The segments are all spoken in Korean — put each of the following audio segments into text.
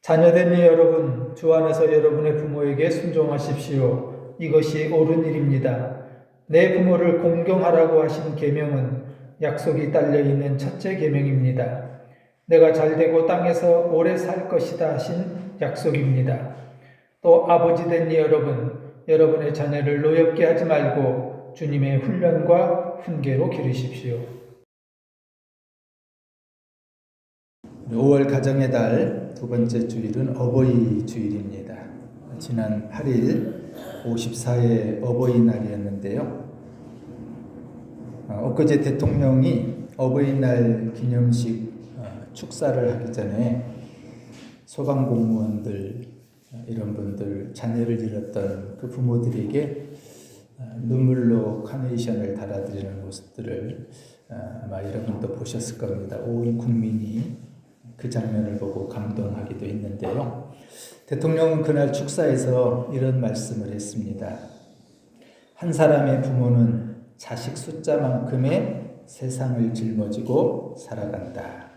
자녀된 여러분, 주 안에서 여러분의 부모에게 순종하십시오. 이것이 옳은 일입니다. 내 부모를 공경하라고 하신 계명은 약속이 딸려있는 첫째 계명입니다. 내가 잘되고 땅에서 오래 살 것이다 하신 약속입니다. 또 아버지 된 여러분, 여러분의 자녀를 노엽게 하지 말고 주님의 훈련과 훈계로 기르십시오. 5월 가정의 달 두 번째 주일은 어버이 주일입니다. 지난 8일 54회 어버이날이었는데요. 엊그제 대통령이 어버이날 기념식 축사를 하기 전에 소방공무원들 이런 분들 자녀를 잃었던 그 부모들에게 눈물로 카네이션을 달아드리는 모습들을 아마 여러분도 보셨을 겁니다. 온 국민이 그 장면을 보고 감동하기도 했는데요. 대통령은 그날 축사에서 이런 말씀을 했습니다. 한 사람의 부모는 자식 숫자만큼의 세상을 짊어지고 살아간다.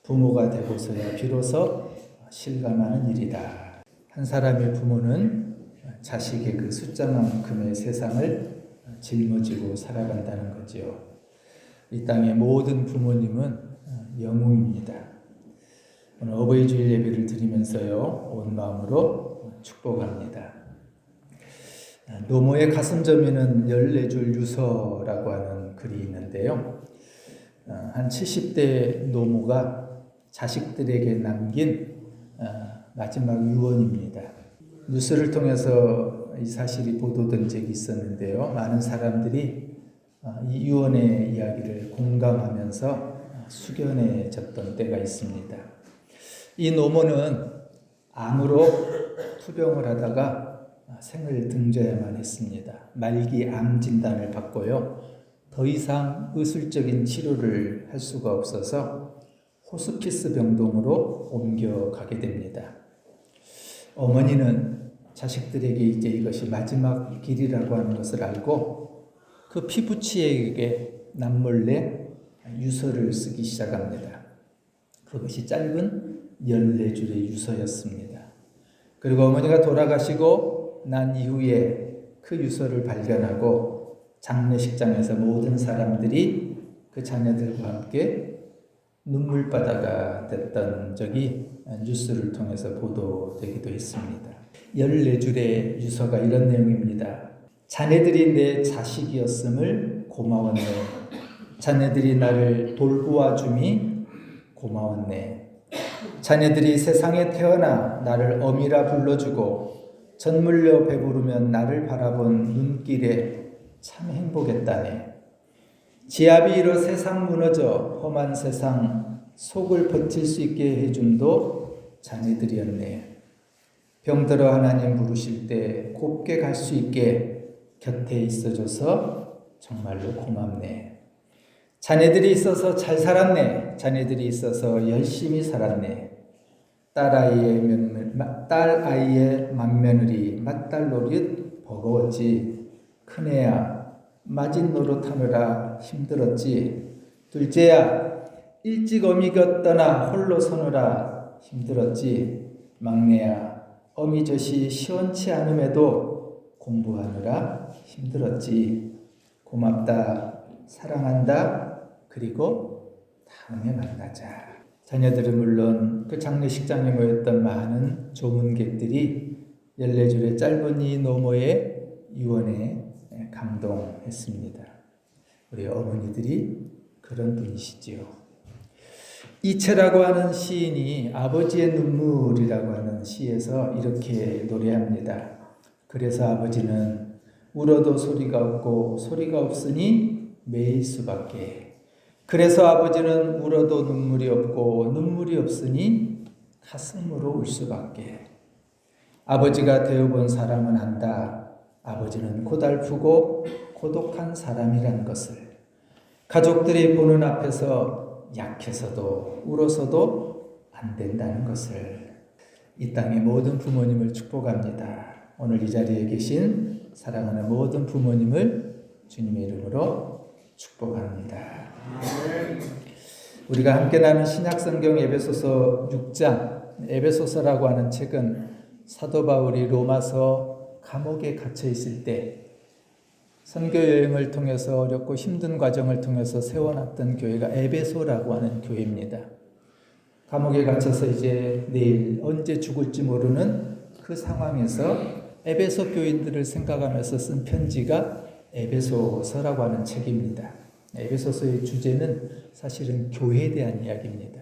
부모가 되고서야 비로소 실감하는 일이다. 한 사람의 부모는 자식의 그 숫자만큼의 세상을 짊어지고 살아간다는 거지요. 이 땅의 모든 부모님은 영웅입니다. 오늘 어버이 주일 예배를 드리면서요, 온 마음으로 축복합니다. 노모의 가슴저미는 14줄 유서라고 하는 글이 있는데요. 한 70대 노모가 자식들에게 남긴 마지막 유언입니다. 뉴스를 통해서 이 사실이 보도된 적이 있었는데요. 많은 사람들이 이 유언의 이야기를 공감하면서 숙연해졌던 때가 있습니다. 이 노모는 암으로 투병을 하다가 생을 등져야만 했습니다. 말기 암 진단을 받고요. 더 이상 의술적인 치료를 할 수가 없어서 호스피스 병동으로 옮겨가게 됩니다. 어머니는 자식들에게 이제 이것이 마지막 길이라고 하는 것을 알고 그 피부치에게 남몰래 유서를 쓰기 시작합니다. 그것이 짧은 14줄의 유서였습니다. 그리고 어머니가 돌아가시고 난 이후에 그 유서를 발견하고 장례식장에서 모든 사람들이 그 자녀들과 함께 눈물바다가 됐던 적이 뉴스를 통해서 보도되기도 했습니다. 14줄의 유서가 이런 내용입니다. 자네들이 내 자식이었음을 고마웠네. 자네들이 나를 돌보아 줌이 고마웠네. 자네들이 세상에 태어나 나를 어미라 불러주고 젖물려 배부르면 나를 바라본 눈길에 참 행복했다네. 지압이 일어 세상 무너져 험한 세상 속을 버틸 수 있게 해줌도 자네들이었네. 병들어 하나님 부르실 때 곱게 갈 수 있게 곁에 있어줘서 정말로 고맙네. 자네들이 있어서 잘 살았네. 자네들이 있어서 열심히 살았네. 딸아이의 맏며느리 맏딸 노릇 버거웠지. 큰애야 맞은 노릇하느라 힘들었지. 둘째야 일찍 어미 곁 떠나 홀로 서느라 힘들었지. 막내야 어미 젖이 시원치 않음에도 공부하느라 힘들었지. 고맙다. 사랑한다. 그리고 다음에 만나자. 자녀들은 물론 그 장례식장에 모였던 많은 조문객들이 14줄의 짧은 이 노모의 유언에 감동했습니다. 우리 어머니들이 그런 분이시지요. 이채라고 하는 시인이 아버지의 눈물이라고 하는 시에서 이렇게 노래합니다. 그래서 아버지는 울어도 소리가 없고 소리가 없으니 매일 수밖에. 그래서 아버지는 울어도 눈물이 없고 눈물이 없으니 가슴으로 울 수밖에. 아버지가 되어본 사람은 안다. 아버지는 고달프고 고독한 사람이란 것을. 가족들이 보는 앞에서 약해서도 울어서도 안 된다는 것을. 이 땅의 모든 부모님을 축복합니다. 오늘 이 자리에 계신 사랑하는 모든 부모님을 주님의 이름으로 축복합니다. 우리가 함께 나눈 신약성경 에베소서 6장 에베소서라고 하는 책은 사도 바울이 로마서 감옥에 갇혀 있을 때 선교 여행을 통해서 어렵고 힘든 과정을 통해서 세워놨던 교회가 에베소라고 하는 교회입니다. 감옥에 갇혀서 이제 내일 언제 죽을지 모르는 그 상황에서 에베소 교인들을 생각하면서 쓴 편지가 에베소서라고 하는 책입니다. 에베소서의 주제는 사실은 교회에 대한 이야기입니다.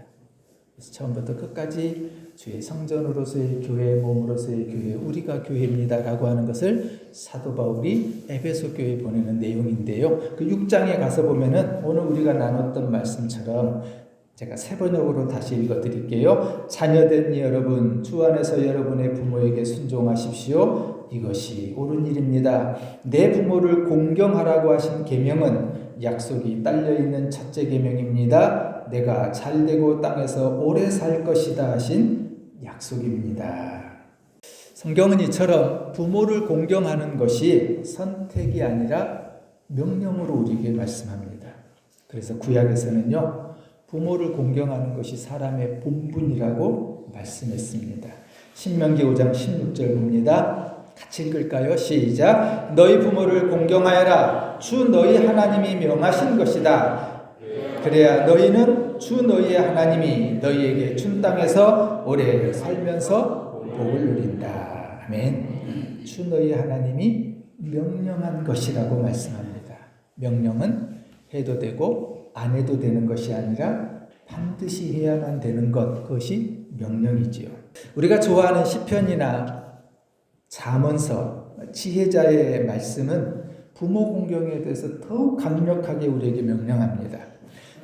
그래서 처음부터 끝까지 주의 성전으로서의 교회, 몸으로서의 교회, 우리가 교회입니다라고 하는 것을 사도 바울이 에베소 교회에 보내는 내용인데요. 그 6장에 가서 보면은 오늘 우리가 나눴던 말씀처럼 제가 세 번역으로 다시 읽어드릴게요. 자녀된 여러분, 주 안에서 여러분의 부모에게 순종하십시오. 이것이 옳은 일입니다. 내 부모를 공경하라고 하신 계명은 약속이 딸려있는 첫째 계명입니다. 내가 잘되고 땅에서 오래 살 것이다 하신 약속입니다. 성경은 이처럼 부모를 공경하는 것이 선택이 아니라 명령으로 우리에게 말씀합니다. 그래서 구약에서는요, 부모를 공경하는 것이 사람의 본분이라고 말씀했습니다. 신명기 5장 16절 봅니다. 같이 읽을까요? 시작. 너희 부모를 공경하여라. 주 너희 하나님이 명하신 것이다. 그래야 너희는 주 너희의 하나님이 너희에게 준 땅에서 오래 살면서 복을 누린다. 아멘. 주 너희의 하나님이 명령한 것이라고 말씀합니다. 명령은 해도 되고 안 해도 되는 것이 아니라 반드시 해야만 되는 것, 그것이 명령이지요. 우리가 좋아하는 시편이나 잠언서, 지혜자의 말씀은 부모 공경에 대해서 더욱 강력하게 우리에게 명령합니다.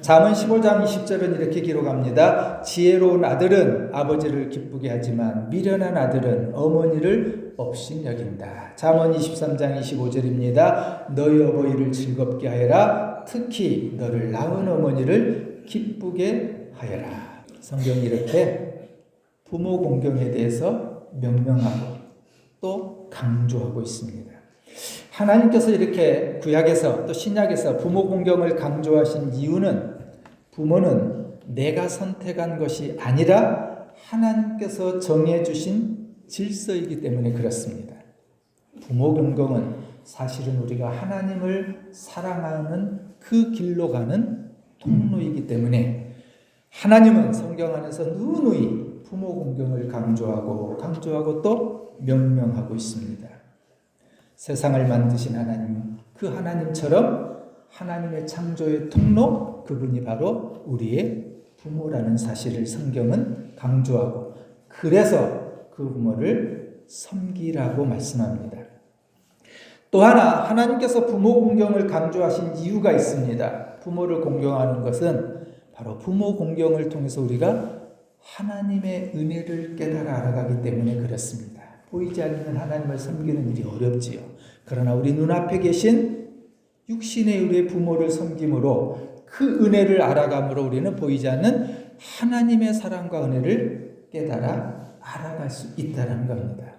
잠언 15장 20절은 이렇게 기록합니다. 지혜로운 아들은 아버지를 기쁘게 하지만 미련한 아들은 어머니를 업신여긴다. 잠언 23장 25절입니다. 너희 어버이를 즐겁게 하여라. 특히 너를 낳은 어머니를 기쁘게 하여라. 성경이 이렇게 부모 공경에 대해서 명령하고 또 강조하고 있습니다. 하나님께서 이렇게 구약에서 또 신약에서 부모 공경을 강조하신 이유는 부모는 내가 선택한 것이 아니라 하나님께서 정해주신 질서이기 때문에 그렇습니다. 부모 공경은 사실은 우리가 하나님을 사랑하는 그 길로 가는 통로이기 때문에 하나님은 성경 안에서 누누이 부모 공경을 강조하고 또 명령하고 있습니다. 세상을 만드신 하나님, 그 하나님처럼 하나님의 창조의 통로, 그분이 바로 우리의 부모라는 사실을 성경은 강조하고 그래서 그 부모를 섬기라고 말씀합니다. 또 하나님께서 부모 공경을 강조하신 이유가 있습니다. 부모를 공경하는 것은 바로 부모 공경을 통해서 우리가 하나님의 은혜를 깨달아 알아가기 때문에 그렇습니다. 보이지 않는 하나님을 섬기는 일이 어렵지요. 그러나 우리 눈앞에 계신 육신의 우리의 부모를 섬김으로 그 은혜를 알아감으로 우리는 보이지 않는 하나님의 사랑과 은혜를 깨달아 알아갈 수 있다는 겁니다.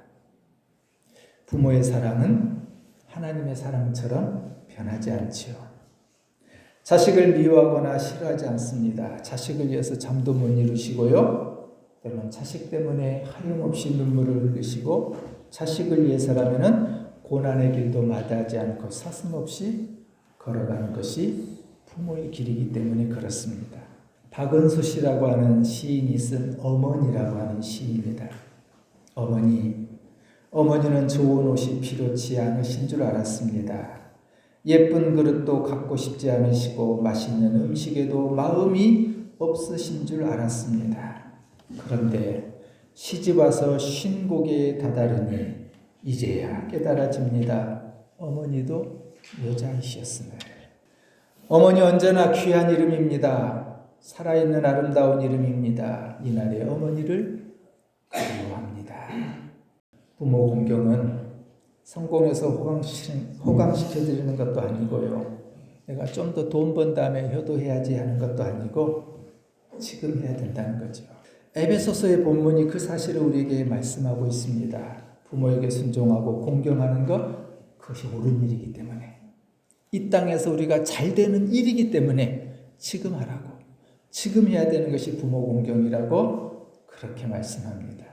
부모의 사랑은 하나님의 사랑처럼 변하지 않지요. 자식을 미워하거나 싫어하지 않습니다. 자식을 위해서 잠도 못 이루시고요. 때로는 자식 때문에 하염없이 눈물을 흘리시고 자식을 위해서라면 고난의 길도 마다하지 않고 서슴없이 걸어가는 것이 부모의 길이기 때문에 그렇습니다. 박은수 씨라고 하는 시인이 쓴 어머니라고 하는 시입니다. 어머니는 좋은 옷이 필요치 않으신 줄 알았습니다. 예쁜 그릇도 갖고 싶지 않으시고 맛있는 음식에도 마음이 없으신 줄 알았습니다. 그런데 시집와서 쉰곡에 다다르니 이제야 깨달아집니다. 어머니도 여자이셨으나. 어머니 언제나 귀한 이름입니다. 살아있는 아름다운 이름입니다. 이날의 어머니를 그리워합니다. 부모 공경은 성공해서 호강시켜드리는 것도 아니고요. 내가 좀 더 돈 번 다음에 효도해야지 하는 것도 아니고 지금 해야 된다는 거죠. 에베소서의 본문이 그 사실을 우리에게 말씀하고 있습니다. 부모에게 순종하고 공경하는 것, 그것이 옳은 일이기 때문에 이 땅에서 우리가 잘 되는 일이기 때문에 지금 하라고, 지금 해야 되는 것이 부모 공경이라고 그렇게 말씀합니다.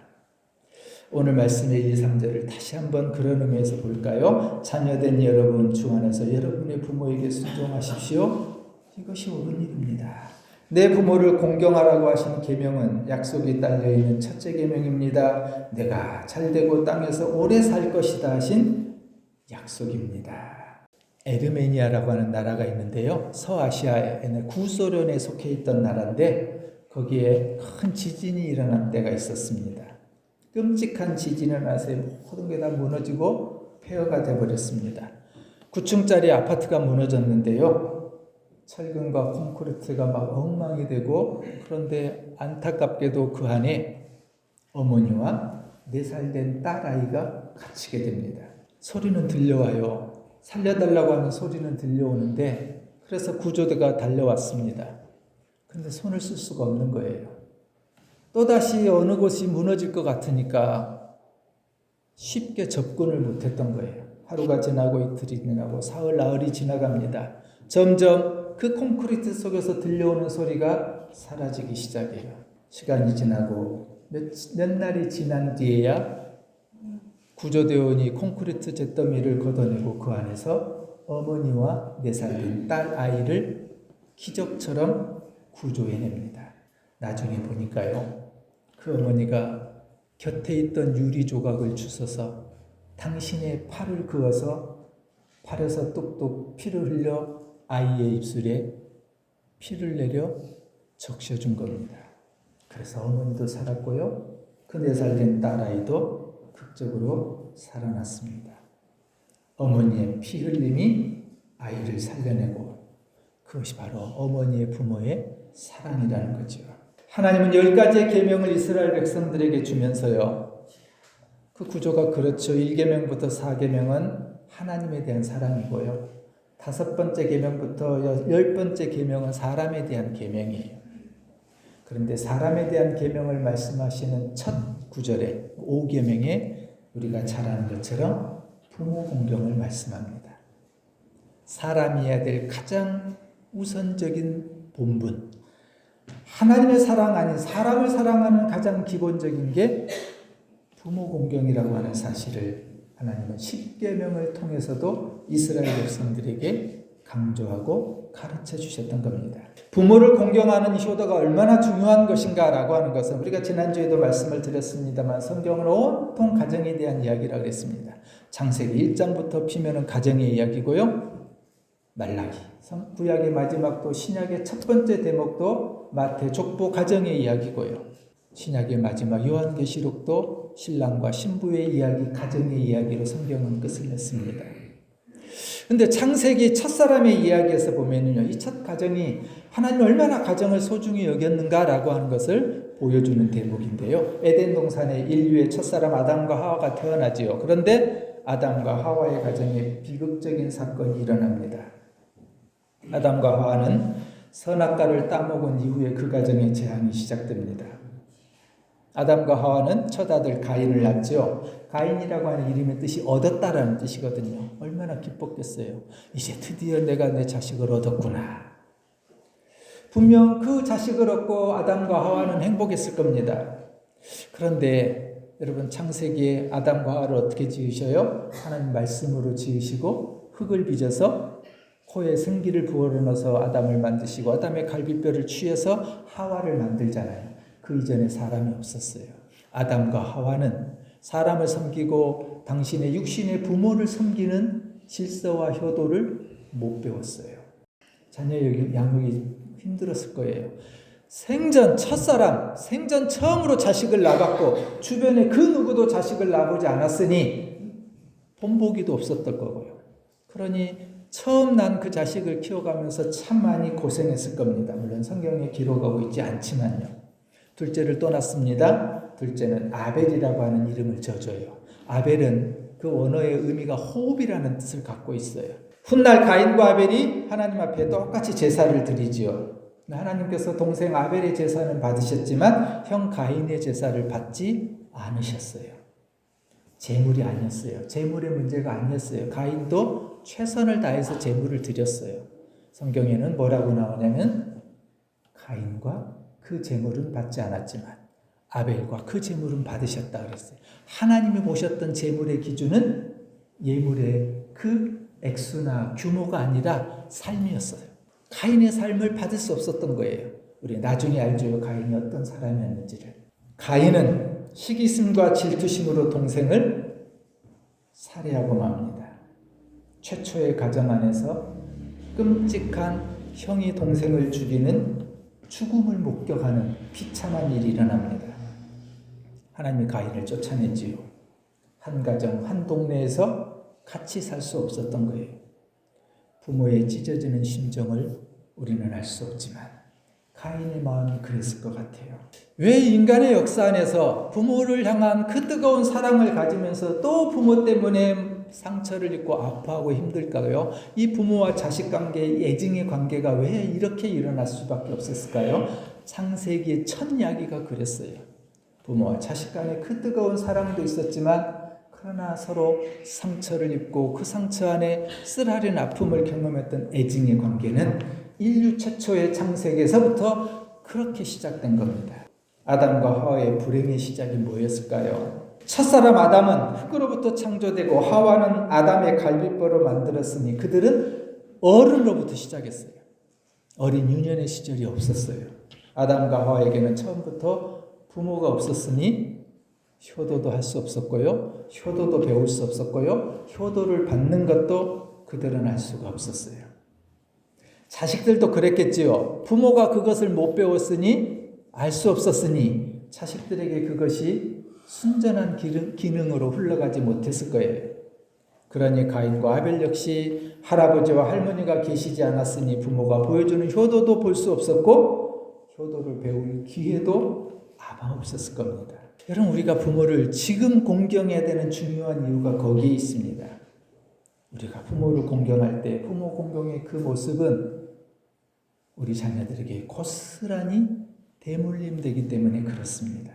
오늘 말씀의 1, 2, 3절을 다시 한번 그런 의미에서 볼까요? 자녀된 여러분, 주 안에서 여러분의 부모에게 순종하십시오. 이것이 옳은 일입니다. 내 부모를 공경하라고 하신 계명은 약속이 딸려있는 첫째 계명입니다. 내가 잘되고 땅에서 오래 살 것이다 하신 약속입니다. 에르메니아라고 하는 나라가 있는데요. 서아시아에는 구소련에 속해 있던 나라인데 거기에 큰 지진이 일어난 때가 있었습니다. 끔찍한 지진을 나서 모든 게 다 무너지고 폐허가 되어버렸습니다. 9층짜리 아파트가 무너졌는데요. 철근과 콘크리트가 막 엉망이 되고, 그런데 안타깝게도 그 안에 어머니와 4살 된 딸아이가 갇히게 됩니다. 소리는 들려와요. 살려달라고 하는 소리는 들려오는데, 그래서 구조대가 달려왔습니다. 그런데 손을 쓸 수가 없는 거예요. 또다시 어느 곳이 무너질 것 같으니까 쉽게 접근을 못했던 거예요. 하루가 지나고 이틀이 지나고 사흘, 나흘이 지나갑니다. 점점 그 콘크리트 속에서 들려오는 소리가 사라지기 시작해요. 시간이 지나고 몇 날이 지난 뒤에야 구조대원이 콘크리트 잿더미를 걷어내고 그 안에서 어머니와 4살 된 딸 아이를 기적처럼 구조해냅니다. 나중에 보니까요, 그 어머니가 곁에 있던 유리 조각을 주워서 당신의 팔을 그어서 팔에서 뚝뚝 피를 흘려 아이의 입술에 피를 내려 적셔준 겁니다. 그래서 어머니도 살았고요, 그 4살 된 딸아이도 극적으로 살아났습니다. 어머니의 피 흘림이 아이를 살려내고, 그것이 바로 어머니의 부모의 사랑이라는 거죠. 하나님은 10가지의 계명을 이스라엘 백성들에게 주면서요, 그 구조가 그렇죠. 1계명부터 4계명은 하나님에 대한 사랑이고요, 5번째 계명부터 10번째 계명은 사람에 대한 계명이에요. 그런데 사람에 대한 계명을 말씀하시는 첫 구절에 5계명에 우리가 잘 아는 것처럼 부모 공경을 말씀합니다. 사람이 해야 될 가장 우선적인 본분, 하나님의 사랑 아닌 사람을 사랑하는 가장 기본적인 게 부모 공경이라고 하는 사실을 하나님은 10계명을 통해서도 이스라엘 백성들에게 강조하고 가르쳐 주셨던 겁니다. 부모를 공경하는 효도가 얼마나 중요한 것인가라고 하는 것은 우리가 지난주에도 말씀을 드렸습니다만, 성경은 온통 가정에 대한 이야기라고 했습니다. 창세기 1장부터 피면은 가정의 이야기고요, 말라기, 구약의 마지막도 신약의 첫 번째 대목도 마태 족보 가정의 이야기고요, 신약의 마지막 요한계시록도 신랑과 신부의 이야기, 가정의 이야기로 성경은 끝을 냈습니다. 그런데 창세기 첫사람의 이야기에서 보면요, 이 첫 가정이 하나님 얼마나 가정을 소중히 여겼는가라고 하는 것을 보여주는 대목인데요. 에덴 동산에 인류의 첫사람 아담과 하와가 태어나지요. 그런데 아담과 하와의 가정에 비극적인 사건이 일어납니다. 아담과 하와는 선악과를 따먹은 이후에 그 가정의 재앙이 시작됩니다. 아담과 하와는 첫 아들 가인을 낳죠. 가인이라고 하는 이름의 뜻이 얻었다라는 뜻이거든요. 얼마나 기뻤겠어요. 이제 드디어 내가 내 자식을 얻었구나. 분명 그 자식을 얻고 아담과 하와는 행복했을 겁니다. 그런데 여러분, 창세기에 아담과 하와를 어떻게 지으셔요? 하나님 말씀으로 지으시고 흙을 빚어서 코에 생기를 부어넣어서 넣어서 아담을 만드시고, 아담의 갈비뼈를 취해서 하와를 만들잖아요. 그 이전에 사람이 없었어요. 아담과 하와는 사람을 섬기고 당신의 육신의 부모를 섬기는 질서와 효도를 못 배웠어요. 자녀 양육이 힘들었을 거예요. 생전 첫사람, 생전 처음으로 자식을 낳았고 주변에 그 누구도 자식을 낳아보지 않았으니 본보기도 없었을 거고요. 그러니 처음 난 그 자식을 키워가면서 참 많이 고생했을 겁니다. 물론 성경에 기록하고 있지 않지만요. 둘째를 또 낳습니다. 둘째는 아벨이라고 하는 이름을 져줘요. 아벨은 그 원어의 의미가 호흡이라는 뜻을 갖고 있어요. 훗날 가인과 아벨이 하나님 앞에 똑같이 제사를 드리지요. 하나님께서 동생 아벨의 제사는 받으셨지만 형 가인의 제사를 받지 않으셨어요. 제물이 아니었어요. 제물의 문제가 아니었어요. 가인도 최선을 다해서 제물을 드렸어요. 성경에는 뭐라고 나오냐면 가인과 그 제물은 받지 않았지만 아벨과 그 제물은 받으셨다 그랬어요. 하나님이 보셨던 제물의 기준은 예물의 그 액수나 규모가 아니라 삶이었어요. 가인의 삶을 받을 수 없었던 거예요. 우리 나중에 알죠. 가인이 어떤 사람이었는지를. 가인은 시기심과 질투심으로 동생을 살해하고 맙니다. 최초의 가정 안에서 끔찍한 형이 동생을 죽이는 죽음을 목격하는 비참한 일이 일어납니다. 하나님이 가인을 쫓아내지요. 한 가정, 한 동네에서 같이 살 수 없었던 거예요. 부모의 찢어지는 심정을 우리는 알 수 없지만 가인의 마음이 그랬을 것 같아요. 왜 인간의 역사 안에서 부모를 향한 그 뜨거운 사랑을 가지면서 또 부모 때문에 상처를 입고 아파하고 힘들까요? 이 부모와 자식 관계의 애증의 관계가 왜 이렇게 일어날 수밖에 없었을까요? 창세기의 첫 이야기가 그랬어요. 부모와 자식 간의 그 뜨거운 사랑도 있었지만 그러나 서로 상처를 입고 그 상처 안에 쓰라린 아픔을 경험했던 애증의 관계는 인류 최초의 창세기에서부터 그렇게 시작된 겁니다. 아담과 하와의 불행의 시작이 뭐였을까요? 첫사람 아담은 흙으로부터 창조되고 하와는 아담의 갈비뼈로 만들었으니 그들은 어른으로부터 시작했어요. 어린 유년의 시절이 없었어요. 아담과 하와에게는 처음부터 부모가 없었으니 효도도 할 수 없었고요. 효도도 배울 수 없었고요. 효도를 받는 것도 그들은 할 수가 없었어요. 자식들도 그랬겠지요. 부모가 그것을 못 배웠으니 알 수 없었으니 자식들에게 그것이 순전한 기능으로 흘러가지 못했을 거예요. 그러니 가인과 아벨 역시 할아버지와 할머니가 계시지 않았으니 부모가 보여주는 효도도 볼 수 없었고 효도를 배울 기회도 아마 없었을 겁니다. 여러분, 우리가 부모를 지금 공경해야 되는 중요한 이유가 거기에 있습니다. 우리가 부모를 공경할 때 부모 공경의 그 모습은 우리 자녀들에게 고스란히 대물림되기 때문에 그렇습니다.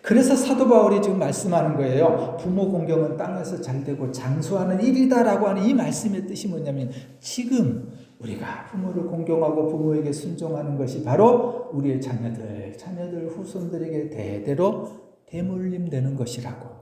그래서 사도 바울이 지금 말씀하는 거예요. 부모 공경은 땅에서 잘되고 장수하는 일이다라고 하는 이 말씀의 뜻이 뭐냐면 지금 우리가 부모를 공경하고 부모에게 순종하는 것이 바로 우리의 자녀들 후손들에게 대대로 대물림되는 것이라고.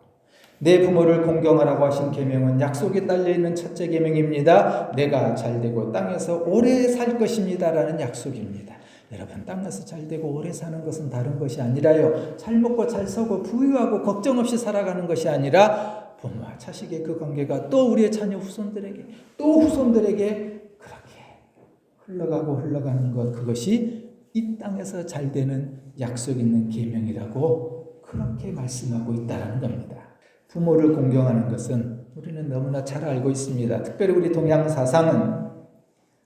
내 부모를 공경하라고 하신 계명은 약속이 딸려있는 첫째 계명입니다. 내가 잘되고 땅에서 오래 살 것입니다라는 약속입니다. 여러분, 땅에서 잘되고 오래 사는 것은 다른 것이 아니라요, 잘 먹고 잘 서고 부유하고 걱정 없이 살아가는 것이 아니라 부모와 자식의 그 관계가 또 우리의 자녀 후손들에게 또 후손들에게 그렇게 흘러가는 것, 그것이 이 땅에서 잘되는 약속 있는 계명이라고 그렇게 말씀하고 있다는 겁니다. 부모를 공경하는 것은 우리는 너무나 잘 알고 있습니다. 특별히 우리 동양 사상은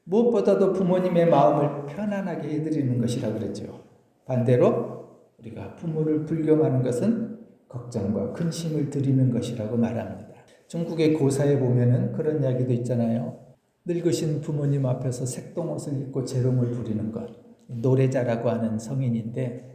무엇보다도 부모님의 마음을 편안하게 해드리는 것이라 그랬죠. 반대로 우리가 부모를 불경하는 것은 걱정과 근심을 드리는 것이라고 말합니다. 중국의 고사에 보면은 그런 이야기도 있잖아요. 늙으신 부모님 앞에서 색동옷을 입고 재롱을 부리는 것. 노래자라고 하는 성인인데,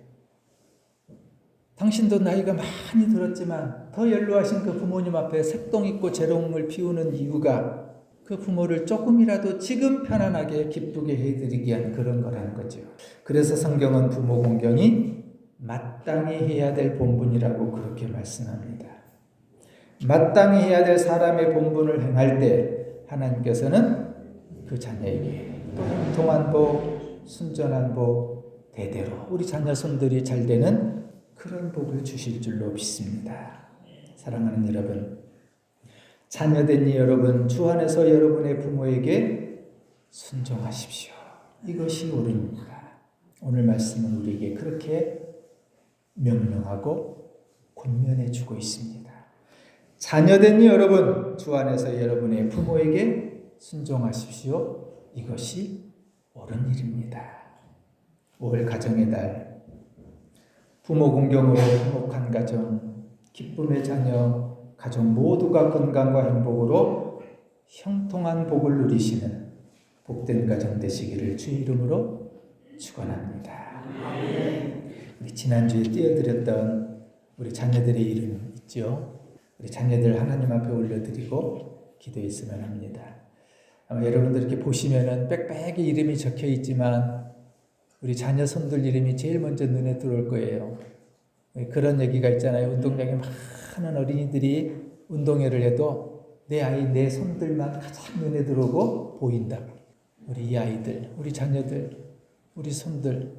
당신도 나이가 많이 들었지만 더 연로하신 그 부모님 앞에 색동 입고 재롱을 피우는 이유가 그 부모를 조금이라도 지금 편안하게 기쁘게 해드리기 위한 그런 거라는 거죠. 그래서 성경은 부모 공경이 마땅히 해야 될 본분이라고 그렇게 말씀합니다. 마땅히 해야 될 사람의 본분을 행할 때 하나님께서는 그 자녀에게 또 형통한 복, 순전한 복, 대대로 우리 자녀 손들이 잘 되는 그런 복을 주실 줄로 믿습니다. 사랑하는 여러분, 자녀된 여러분, 주 안에서 여러분의 부모에게 순종하십시오. 이것이 옳습니다. 오늘 말씀은 우리에게 그렇게 명령하고 권면해 주고 있습니다. 자녀된 여러분, 주 안에서 여러분의 부모에게 순종하십시오. 이것이 옳은 일입니다. 5월 가정의 달, 부모 공경으로 행복한 가정, 기쁨의 자녀, 가족 모두가 건강과 행복으로 형통한 복을 누리시는 복된 가정 되시기를 주의 이름으로 축원합니다. 우리 지난주에 띄워드렸던 우리 자녀들의 이름 있죠? 우리 자녀들 하나님 앞에 올려드리고 기도했으면 합니다. 아마 여러분들 이렇게 보시면은 빽빽이 이름이 적혀 있지만 우리 자녀 손들 이름이 제일 먼저 눈에 들어올 거예요. 그런 얘기가 있잖아요. 운동장에 많은 어린이들이 운동회를 해도 내 아이, 내 손들만 가장 눈에 들어오고 보인다고. 우리 이 아이들, 우리 자녀들, 우리 손들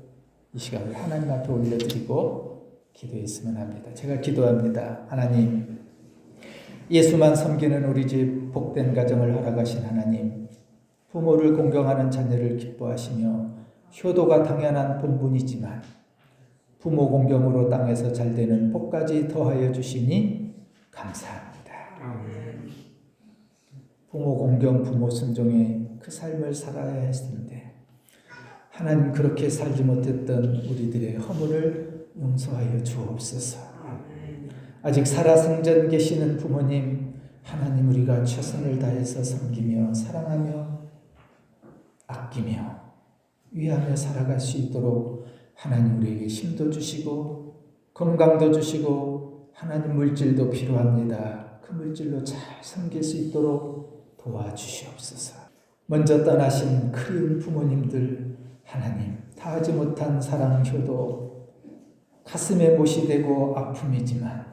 이 시간을 하나님 앞에 올려드리고 기도했으면 합니다. 제가 기도합니다. 하나님, 예수만 섬기는 우리 집 복된 가정을 허락하신 하나님, 부모를 공경하는 자녀를 기뻐하시며 효도가 당연한 본분이지만 부모 공경으로 땅에서 잘되는 복까지 더하여 주시니 감사합니다. 부모 공경, 부모 순종의 그 삶을 살아야 했는데 하나님 그렇게 살지 못했던 우리들의 허물을 용서하여 주옵소서. 아직 살아생전 계시는 부모님, 하나님 우리가 최선을 다해서 섬기며 사랑하며 아끼며 위하며 살아갈 수 있도록 하나님 우리에게 힘도 주시고 건강도 주시고 하나님 물질도 필요합니다. 그 물질로 잘 섬길 수 있도록 도와주시옵소서. 먼저 떠나신 그리운 부모님들 하나님 다하지 못한 사랑 효도 가슴에 못이 되고 아픔이지만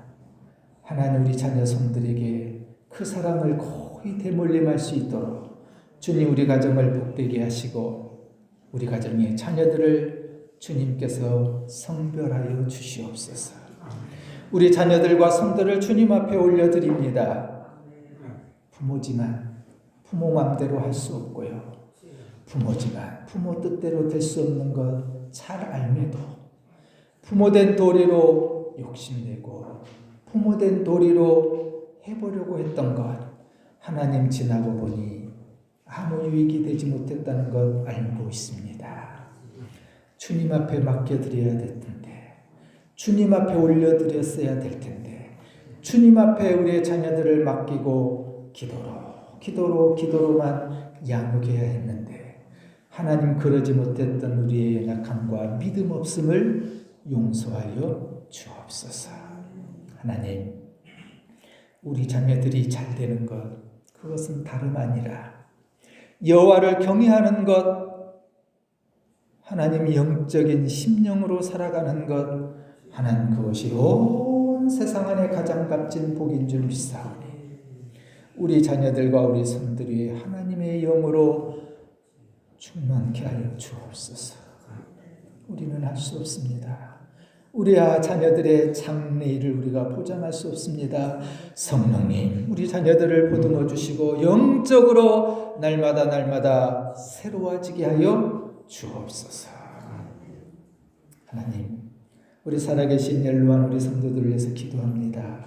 하나님 우리 자녀 손들에게 그 사랑을 고이 되물림할 수 있도록 주님 우리 가정을 복되게 하시고 우리 가정의 자녀들을 주님께서 성별하여 주시옵소서. 우리 자녀들과 손들을 주님 앞에 올려드립니다. 부모지만 부모 맘대로 할 수 없고요. 부모지만 부모 뜻대로 될 수 없는 것 잘 알매도 부모된 도리로 욕심내고 부모된 도리로 해보려고 했던 것 하나님 지나고 보니 아무 유익이 되지 못했다는 것 알고 있습니다. 주님 앞에 맡겨드려야 될 텐데 주님 앞에 올려드렸어야 될 텐데 주님 앞에 우리의 자녀들을 맡기고 기도로만 양육해야 했는데 하나님 그러지 못했던 우리의 연약함과 믿음 없음을 용서하여 주옵소서. 하나님 우리 자녀들이 잘 되는 것 그것은 다름 아니라 여호와를 경외하는 것 하나님 영적인 심령으로 살아가는 것 하나님 그것이 온 세상 안에 가장 값진 복인 줄 믿사오니 우리 자녀들과 우리 손들이 하나님의 영으로 충만케 하여 주옵소서. 우리는 할 수 없습니다. 우리 자녀들의 장래일을 우리가 보장할 수 없습니다. 성령님 우리 자녀들을 보듬어 주시고 영적으로 날마다 새로워지게 하여 주옵소서. 하나님 우리 살아계신 연로한 우리 성도들을 위해서 기도합니다.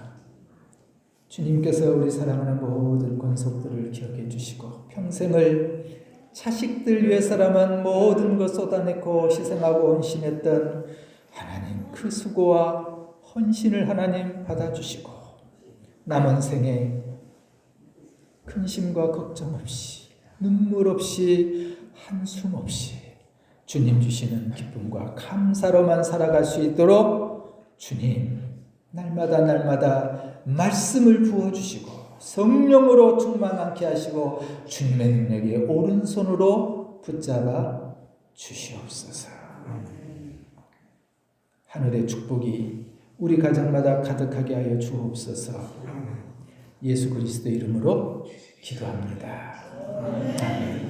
주님께서 우리 사랑하는 모든 권속들을 기억해 주시고 평생을 자식들 위해서라면 모든 것 쏟아내고 희생하고 헌신했던 하나님 그 수고와 헌신을 하나님 받아주시고 남은 생에 근심과 걱정 없이 눈물 없이 한숨 없이 주님 주시는 기쁨과 감사로만 살아갈 수 있도록 주님 날마다 말씀을 부어주시고 성령으로 충만하게 하시고 주님의 능력에 오른손으로 붙잡아 주시옵소서. 하늘의 축복이 우리 가정마다 가득하게 하여 주옵소서. 예수 그리스도 이름으로 기도합니다. 아멘.